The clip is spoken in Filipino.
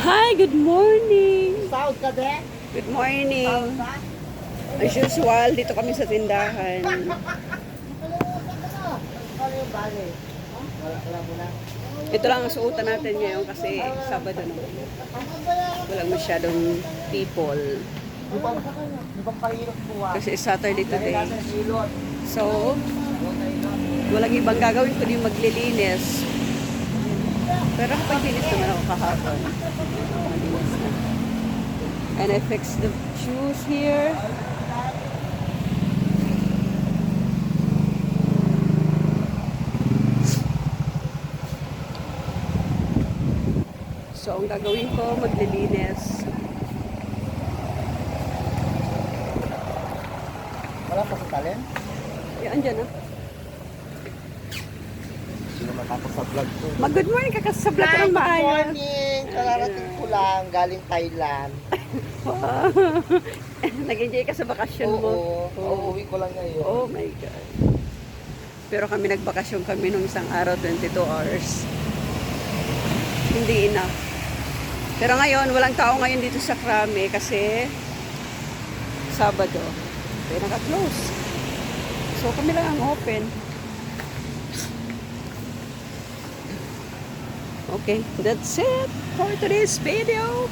Hi, good morning. Sahod ka, de? Good morning. Sahod ka? As usual, dito kami sa tindahan. Nakalimutan ka na. Ano yung bale? Wala mo na. Ito lang ang suotan natin ngayon kasi Sabado na. Walang masyadong people. Ibang pahirap buwan. Kasi Saturday today. Nasa silot. So, walang ibang gagawin kundi maglilinis. Pero paglinis naman ako kahapon. Malinis na. And I fixed the shoes here. So, ang gagawin ko, maglilinis. Wala pa sa talent? Yan, andyan na. Sino matapos sa vlog ko? Mag-good morning ka kasi sa vlog Hi, ng good maayos. morning! Kararating ko lang, galing Thailand. Wow. Nag-enjoy ka sa bakasyon mo. Oo, uuwi ko lang ngayon. Oh my God. Pero kami nagbakasyon kami nung isang araw, 22 hours. Hindi enough. Pero ngayon, walang tao ngayon dito sa Krame kasi Sabado. Kaya naka-close. So kami lang ang open. Okay, that's it for today's video.